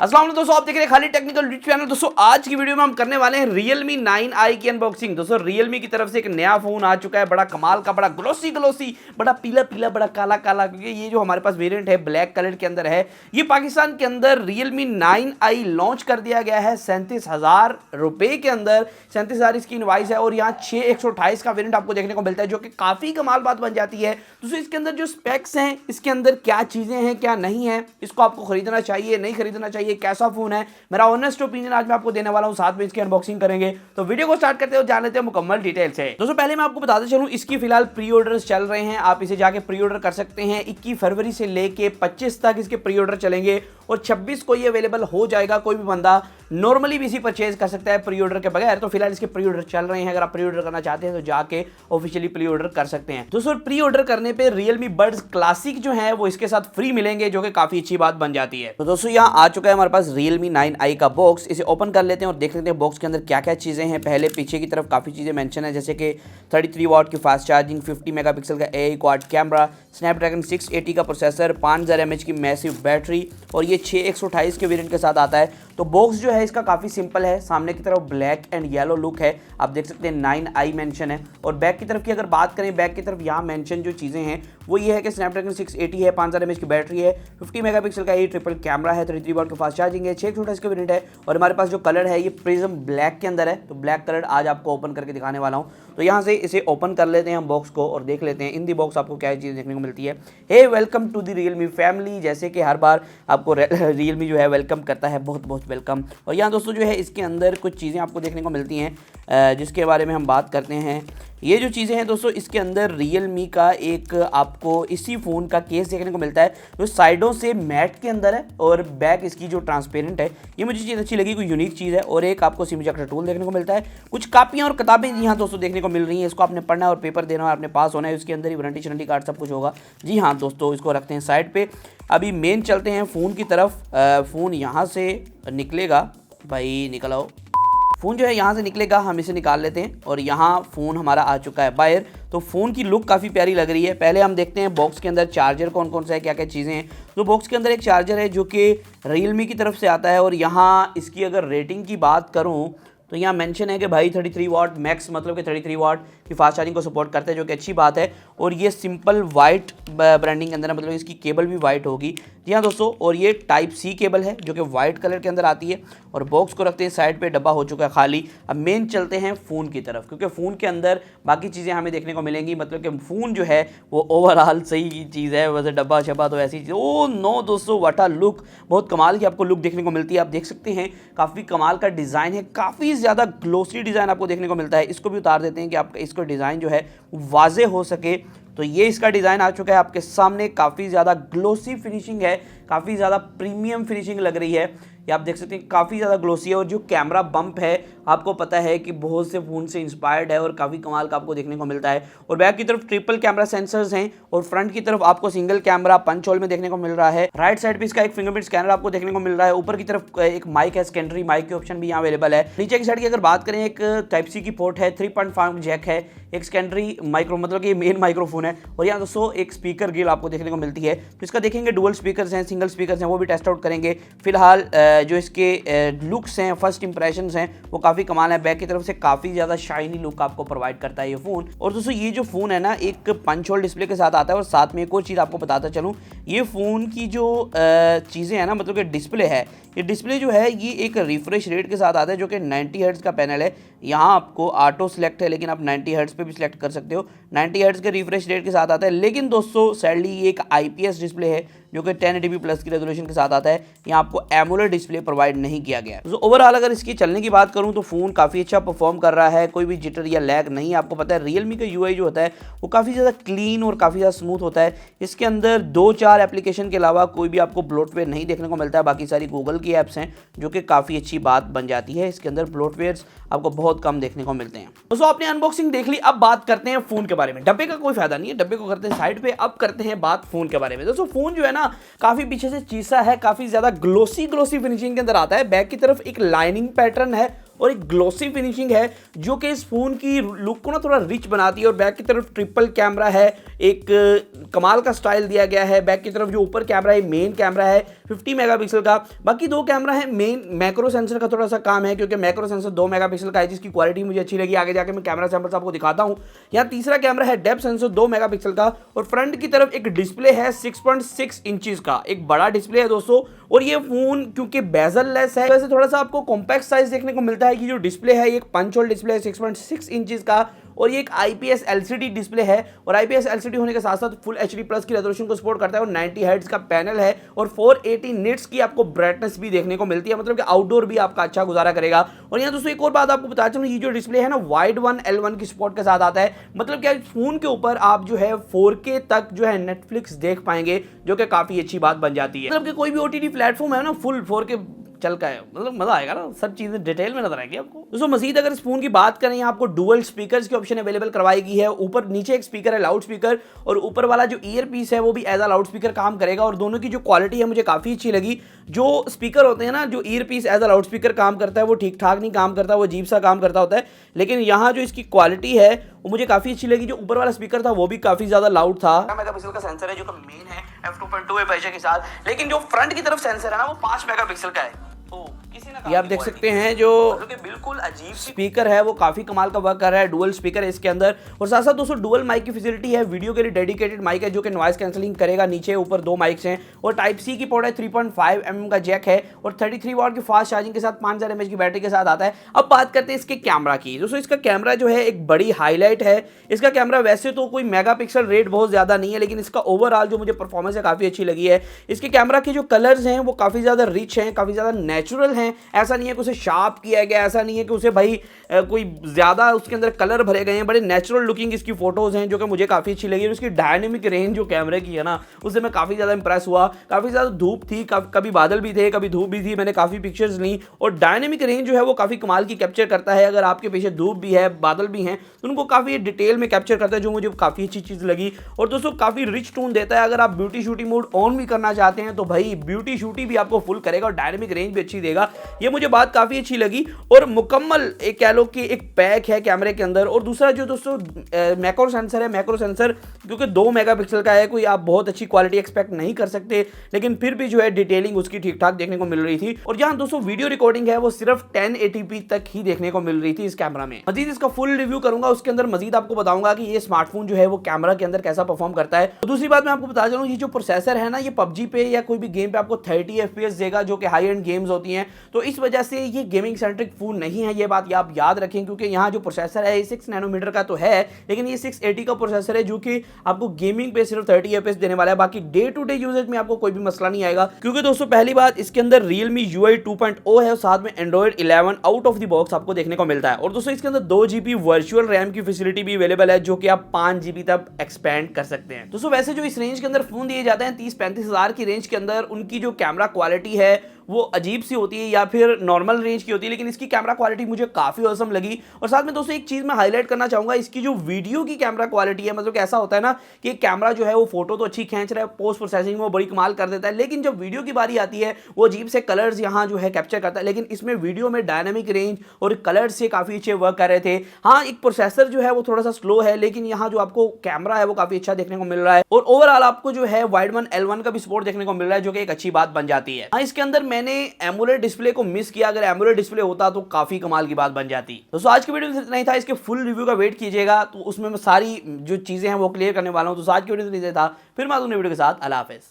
अस्सलाम वालेकुम दोस्तों, आप देख रहे हैं खाली टेक्निकल यूट्यूब चैनल। दोस्तों आज की वीडियो में हम करने वाले हैं Realme 9i की अनबॉक्सिंग। दोस्तों Realme की तरफ से एक नया फोन आ चुका है, बड़ा कमाल का, बड़ा ग्लोसी ग्लोसी, बड़ा पीला पीला, बड़ा काला काला, क्योंकि ये जो हमारे पास वेरिएंट है ब्लैक कलर के अंदर है। ये पाकिस्तान के अंदर Realme 9i लॉन्च कर दिया गया है 37,000 रुपए के अंदर। 37,000 इसकी इनवाइस है और यहाँ 128 का वेरिएंट आपको देखने को मिलता है, जो कि काफी कमाल बात बन जाती है। दोस्तों इसके अंदर जो स्पेक्स हैं, इसके अंदर क्या चीजें हैं क्या नहीं है, इसको आपको खरीदना चाहिए नहीं खरीदना चाहिए, कैसा फोन है, मेरा ऑनेस्ट ओपिनियन आज मैं आपको देने वाला हूं। साथ में इसकी अनबॉक्सिंग करेंगे, तो वीडियो को स्टार्ट करते हो जान लेते हैं मुकम्मल डिटेल से। दोस्तों पहले मैं आपको बताते चलूं, इसकी फिलहाल प्री ऑर्डर्स चल रहे हैं, आप इसे जाके प्री ऑर्डर कर सकते हैं। 21 फरवरी से लेके 25 तक इसके प्री ऑर्डर चलेंगे और 26 को ये अवेलेबल हो जाएगा। कोई भी बंदा नॉर्मली भी इसी परचेज कर सकता है प्री ऑर्डर के बगैर। तो फिलहाल इसके प्री ऑर्डर चल रहे हैं, अगर आप प्री ऑर्डर करना चाहते हैं तो जाके ऑफिशियली प्री ऑर्डर कर सकते हैं। दोस्तों प्री ऑर्डर करने पे Realme Buds क्लासिक जो है वो इसके साथ फ्री मिलेंगे, जो कि काफी अच्छी बात बन जाती है। तो दोस्तों यहाँ आ चुका है हमारे पास Realme 9i का बॉक्स। इसे ओपन कर लेते हैं और देख लेते हैं बॉक्स के अंदर क्या क्या चीजें हैं। पहले पीछे की तरफ काफी चीजें मेंशन है, जैसे कि 33 वाट की फास्ट चार्जिंग, 50 मेगापिक्सल का AI क्वाड कैमरा, स्नैपड्रैगन 680 का प्रोसेसर, 5000 mAh की मैसिव बैटरी और ये 6128 के वेरिएंट के साथ आता है। तो बॉक्स जो है इसका काफी सिंपल है, सामने की तरफ ब्लैक एंड येलो लुक है, आप देख सकते हैं 9i मेंशन है। और बैक की तरफ की अगर बात करें, बैक की तरफ यहाँ मेंशन जो चीजें हैं वो ये है कि स्नैपड्रैगन 680 है, 5000 mAh की बैटरी है, 50 मेगापिक्सल का ट्रिपल कैमरा है, 33 वाट का फास्ट चार्जिंग है, 628 का वेरिएंट है। और हमारे पास जो कलर है ये प्रिज्म ब्लैक के अंदर है, तो ब्लैक कलर आज आपको ओपन करके दिखाने वाला हूँ। तो यहाँ से इसे ओपन कर लेते हैं हम बॉक्स को और देख लेते हैं इन दी बॉक्स आपको क्या चीज़ देखने को मिलती है। Hey welcome to the Realme family, जैसे कि हर बार आपको Realme जो है वेलकम करता है, बहुत बहुत वेलकम। और यहाँ दोस्तों जो है इसके अंदर कुछ चीज़ें आपको देखने को मिलती हैं जिसके बारे में हम बात करते हैं। ये जो चीज़ें हैं दोस्तों, इसके अंदर Realme का एक आपको इसी फ़ोन का केस देखने को मिलता है, जो साइडों से मैट के अंदर है और बैक इसकी जो ट्रांसपेरेंट है, ये मुझे चीज़ अच्छी लगी, कोई यूनिक चीज़ है। और एक आपको सिम इजेक्टर टूल देखने को मिलता है, कुछ कापियाँ और किताबें यहाँ दोस्तों देखने को मिल रही हैं। इसको आपने पढ़ना है और पेपर देना है, आपने पास होना है, इसके अंदर ही वारंटी शरंटी कार्ड सब कुछ होगा। जी हाँ दोस्तों, इसको रखते हैं साइड पर। अभी मेन चलते हैं फ़ोन की तरफ। फ़ोन यहाँ से निकलेगा, भाई निकल आओ। फ़ोन जो है यहाँ से निकलेगा, हम इसे निकाल लेते हैं और यहाँ फ़ोन हमारा आ चुका है बाहर। तो फ़ोन की लुक काफ़ी प्यारी लग रही है। पहले हम देखते हैं बॉक्स के अंदर चार्जर कौन कौन सा है, क्या क्या चीज़ें हैं। तो बॉक्स के अंदर एक चार्जर है जो कि Realme की तरफ से आता है और यहाँ इसकी अगर रेटिंग की बात करूँ तो यहाँ मेंशन है कि भाई 33 वाट मैक्स, मतलब कि 33 वाट की फास्ट चार्जिंग को सपोर्ट करता है, जो कि अच्छी बात है। और ये सिंपल वाइट ब्रांडिंग के अंदर है, मतलब इसकी केबल भी वाइट होगी। जी हाँ दोस्तों, और ये टाइप सी केबल है जो कि वाइट कलर के अंदर आती है। और बॉक्स को रखते हैं साइड पे, डब्बा हो चुका है खाली। अब मेन चलते हैं फ़ोन की तरफ, क्योंकि फ़ोन के अंदर बाकी चीज़ें हमें देखने को मिलेंगी, मतलब कि फ़ोन जो है वो ओवरऑल सही चीज़ है। वैसे डब्बा शब्बा तो ऐसी चीज़। ओ नो दोस्तों, वाटा लुक, बहुत कमाल की आपको लुक देखने को मिलती है। आप देख सकते हैं काफ़ी कमाल का डिज़ाइन है, काफ़ी ज़्यादा ग्लोसी डिज़ाइन आपको देखने को मिलता है। इसको भी उतार देते हैं कि आपका इसको डिज़ाइन जो है वाजे हो सके। तो ये इसका डिज़ाइन आ चुका है आपके सामने, काफ़ी ज़्यादा ग्लोसी फिनिशिंग है, काफ़ी ज़्यादा प्रीमियम फिनिशिंग लग रही है। ये आप देख सकते हैं काफ़ी ज़्यादा ग्लोसी है। और जो कैमरा बम्प है आपको पता है कि बहुत से फ़ोन से इंस्पायर्ड है और काफ़ी कमाल का आपको देखने को मिलता है। और बैक की तरफ ट्रिपल कैमरा सेंसर्स हैं और फ्रंट की तरफ आपको सिंगल कैमरा पंच होल में देखने को मिल रहा है। राइट साइड पे इसका एक फिंगरप्रिंट स्कैनर आपको देखने को मिल रहा है। ऊपर की तरफ एक माइक है, सेकेंडरी माइक के ऑप्शन भी यहाँ अवेलेबल है। नीचे की साइड की अगर बात करें, एक टाइप सी की पोर्ट है, 3.5 जैक है, एक सेकेंडरी माइक्रो, मतलब कि मेन माइक्रोफोन है। और यहाँ दोस्तों एक स्पीकर ग्रिल आपको देखने को मिलती है। तो इसका देखेंगे डुअल स्पीकर्स हैं, सिंगल स्पीकर्स हैं, वो भी टेस्ट आउट करेंगे। फिलहाल जो इसके लुक्स हैं, फर्स्ट इंप्रेशंस हैं, वो काफ़ी कमाल है। बैक की तरफ से काफ़ी ज़्यादा शाइनी लुक आपको प्रोवाइड करता है ये फ़ोन। और दोस्तों ये जो फ़ोन है ना, एक पंच होल डिस्प्ले के साथ आता है। और साथ में एक और चीज़ आपको बताता चलूँ, ये फ़ोन की जो चीज़ें हैं ना, मतलब कि डिस्प्ले है, ये डिस्प्ले जो है ये एक रिफ्रेश रेट के साथ आता है, जो कि 90 हर्ट्ज़ का पैनल है। यहाँ आपको ऑटो सेलेक्ट है, लेकिन आप 90 हर्ट्ज़ पे भी सिलेक्ट कर सकते हो। 90 हर्ट्ज़ के रिफ्रेश रेट के साथ आता है। लेकिन दोस्तों सैडली ये एक IPS डिस्प्ले है, जो कि 1080p प्लस की रेजोल्यूशन के साथ आता है। यहाँ आपको एमोलेड डिस्प्ले प्रोवाइड नहीं किया गया है। तो ओवरऑल अगर इसकी चलने की बात करूँ तो फ़ोन काफ़ी अच्छा परफॉर्म कर रहा है, कोई भी जिटर या लैग नहीं। आपको पता है Realme का UI जो होता है वो काफ़ी ज़्यादा क्लीन और काफ़ी ज़्यादा स्मूथ होता है। इसके अंदर 2-4 एप्लीकेशन के अलावा कोई भी आपको ब्लोटवेयर नहीं देखने को मिलता है। बाकी सारी गूगल की ऐप्स हैं, जो कि काफ़ी अच्छी बात बन जाती है। इसके अंदर ब्लोटवेयर्स आपको बहुत कम देखने को मिलते हैं। दोस्तों आपने अनबॉक्सिंग देख ली, अब बात करते हैं फ़ोन के बारे में। डब्बे का कोई फायदा नहीं है, डब्बे को करते हैं साइड पे। अब करते हैं बात फ़ोन के बारे में। दोस्तों फ़ोन जो है ना, काफ़ी पीछे से चीसा है, काफ़ी ज़्यादा ग्लोसी ग्लोसी फिनिशिंग के अंदर आता है। बैक की तरफ एक लाइनिंग पैटर्न है और एक ग्लॉसी फिनिशिंग है जो कि इस फोन की लुक को ना थोड़ा रिच बनाती है। और बैक की तरफ ट्रिपल कैमरा है, एक कमाल का स्टाइल दिया गया है। बैक की तरफ जो ऊपर कैमरा है मेन कैमरा है 50 मेगापिक्सल का, बाकी दो कैमरा है मेन। मैक्रो सेंसर का थोड़ा सा काम है क्योंकि मैक्रो सेंसर 2 मेगापिक्सल का है जिसकी क्वालिटी मुझे अच्छी लगी। आगे जाके मैं कैमरा सैंपल्स आपको दिखाता हूं। यहाँ तीसरा कैमरा है डेप्थ सेंसर 2 मेगापिक्सल का और फ्रंट की तरफ एक डिस्प्ले है 6.6 इंचेस का, एक बड़ा डिस्प्ले है दोस्तों। और ये फोन क्योंकि बेजल लेस है वैसे थोड़ा सा आपको कॉम्पैक्ट साइज देखने को मिलता है। कि जो डिस्प्ले है एक पंच होल डिस्प्ले है 6.6 इंचेस का और ये एक IPS LCD डिस्प्ले है। और IPS LCD होने के साथ साथ फुल HD प्लस की रेजोल्यूशन को सपोर्ट करता है और 90 हर्ट्ज का पैनल है और 480 निट्स की आपको ब्राइटनेस भी देखने को मिलती है, मतलब कि आउटडोर भी आपका अच्छा गुजारा करेगा। और यहाँ दोस्तों एक और बात आपको बता चलूं, ये जो डिस्प्ले है ना वाइड 1L1 की सपोर्ट के साथ आता है, मतलब क्या फोन के ऊपर आप जो है 4K तक जो है नेटफ्लिक्स देख पाएंगे, जो कि काफी अच्छी बात बन जाती है। मतलब कि कोई भी OTT प्लेटफॉर्म है ना फुल 4K चल का है, मतलब मजा आएगा ना, सब चीजें डिटेल में नजर आएंगी आपको। दोस्तों मजीद अगर इस फोन की बात करें, आपको डुअल स्पीकर्स की ऑप्शन अवेलेबल करवाई गई है। ऊपर नीचे एक स्पीकर है लाउड स्पीकर और ऊपर वाला जो ईयर पीस है वो भी एज अ लाउड स्पीकर काम करेगा। और दोनों की जो क्वालिटी है मुझे काफी अच्छी लगी। जो स्पीकर होते हैं ना, जो ear piece as a loud speaker काम करता है वो ठीक ठाक नहीं काम करता, वो अजीब सा काम करता होता है। लेकिन यहाँ जो इसकी क्वालिटी है वो मुझे काफी अच्छी लगी। जो ऊपर वाला स्पीकर था वो भी काफी ज्यादा लाउड था। मेगापिक्सल का सेंसर है जो कि मेन है f2.2 एपर्चर के साथ, लेकिन जो फ्रंट की तरफ सेंसर है ना वो 5 मेगापिक्सल का है। ये आप देख सकते हैं जो बिल्कुल अजीब स्पीकर है वो काफी कमाल का वर्क कर रहा है। डुअल स्पीकर है इसके अंदर और साथ साथ दोस्तों डुअल माइक की फैसिलिटी है। वीडियो के लिए डेडिकेटेड माइक है जो कि नॉइस कैंसलिंग करेगा। नीचे ऊपर दो माइक्स हैं और टाइप सी की पोर्ट है, 3.5 mm का जैक है और 33 वाट की फास्ट चार्जिंग के साथ 5000 mAh की बैटरी के साथ आता है। अब बात करते हैं इसके कैमरा की। दोस्तों इसका कैमरा जो है एक बड़ी हाईलाइट है। इसका कैमरा वैसे तो कोई मेगापिक्सल रेट बहुत ज्यादा नहीं है, लेकिन इसका ओवरऑल जो मुझे परफॉर्मेंस है काफी अच्छी लगी है। इसके कैमरा के जो कलर्स हैं वो काफी ज्यादा रिच हैं, काफी ज्यादा नेचुरल हैं। ऐसा नहीं है कि उसे शार्प किया गया, ऐसा नहीं है कि उसे भाई कोई ज्यादा उसके अंदर कलर भरे गए हैं। बड़े नेचुरल लुकिंग इसकी फोटोज हैं जो कि मुझे काफी अच्छी लगी। और उसकी डायनेमिक रेंज जो कैमरे की है ना उससे मैं काफी ज्यादा इंप्रेस हुआ। काफी ज्यादा धूप थी, कभी बादल भी थे, कभी धूप भी थी, मैंने काफी पिक्चर्स ली और डायनेमिक रेंज जो है वो काफी कमाल की कैप्चर करता है। अगर आपके पीछे धूप भी है बादल भी हैं तो उनको काफी डिटेल में कैप्चर करता है, जो मुझे काफी अच्छी चीज लगी। और दोस्तों काफी रिच टोन देता है। अगर आप ब्यूटी शूटी मोड ऑन भी करना चाहते हैं तो भाई ब्यूटी शूटी भी आपको फुल करेगा और डायनेमिक रेंज भी अच्छी देगा। ये मुझे बात काफी अच्छी लगी। और मुकम्मल एक कह लो कि एक पैक है कैमरे के अंदर। और दूसरा जो दोस्तों मैक्रो सेंसर है, मैक्रो सेंसर क्योंकि 2 मेगापिक्सल का है, कोई आप बहुत अच्छी क्वालिटी एक्सपेक्ट नहीं कर सकते, लेकिन फिर भी जो है डिटेलिंग उसकी ठीक ठाक देखने को मिल रही थी। और जहां दोस्तों वीडियो रिकॉर्डिंग है वो सिर्फ 1080p तक ही देखने को मिल रही थी इस कैमरा में। मजीद इसका फुल रिव्यू करूंगा, उसके अंदर मजीद आपको बताऊंगा कि ये स्मार्टफोन जो है वो कैमरा के अंदर कैसा परफॉर्म करता है। तो दूसरी बात मैं आपको बता चलूं, ये जो प्रोसेसर है ना ये PUBG पे या कोई भी गेम पे आपको 30 FPS देगा, जो कि हाई एंड गेम्स होती हैं। तो इस वजह से ये गेमिंग सेंट्रिक फोन नहीं है, ये बात आप याद रखें। क्योंकि यहाँ जो प्रोसेसर है 6 नैनोमीटर का तो है, लेकिन ये 680 का प्रोसेसर है जो कि आपको गेमिंग पे सिर्फ 30 FPS देने वाला है। बाकी डे टू डे यूजेज में आपको कोई भी मसला नहीं आएगा। क्योंकि दोस्तों पहली बात इसके अंदर Realme UI 2.0 है और साथ में Android 11 out of the box आपको देखने को मिलता है। और दोस्तों इसके अंदर 2 GB वर्चुअल रैम की फैसिलिटी भी अवेलेबल है, जो कि आप 5 GB तक एक्सपेंड कर सकते हैं। दोस्तों वैसे जो इस रेंज के अंदर फोन दिए जाते हैं 30-35 हजार की रेंज के अंदर, उनकी जो कैमरा क्वालिटी है वो अजीब सी होती है या फिर नॉर्मल रेंज की होती है, लेकिन इसकी कैमरा क्वालिटी मुझे काफी औसम लगी। और साथ में दोस्तों एक चीज मैं हाईलाइट करना चाहूंगा, इसकी जो वीडियो की कैमरा क्वालिटी है, मतलब कि ऐसा होता है ना कि कैमरा जो है वो फोटो तो अच्छी खींच रहा है, पोस्ट प्रोसेसिंग में वो बड़ी कमाल कर देता है, लेकिन जब वीडियो की बारी आती है वो अजीब से कलर्स यहाँ जो है कैप्चर करता है। लेकिन इसमें वीडियो में डायनामिक रेंज और कलर्स से काफी अच्छे वर्क कर रहे थे। हाँ एक प्रोसेसर जो है वो थोड़ा सा स्लो है, लेकिन यहाँ जो आपको कैमरा है वो काफी अच्छा देखने को मिल रहा है। और ओवरऑल आपको जो है वाइड 1L1 का भी सपोर्ट देखने को मिल रहा है, जो कि एक अच्छी बात बन जाती है। हाँ इसके अंदर मैंने एमोलेड डिस्प्ले को मिस किया, अगर एमोलेड डिस्प्ले होता तो काफी कमाल की बात बन जाती। दोस्तों आज की वीडियो में इतना ही था, इसके फुल रिव्यू का वेट कीजिएगा, तो उसमें मैं सारी जो चीजें हैं वो क्लियर करने वाला हूं। तो आज की वीडियो में इतना था, फिर मैं वीडियो के साथ अल्लाह हाफिज़।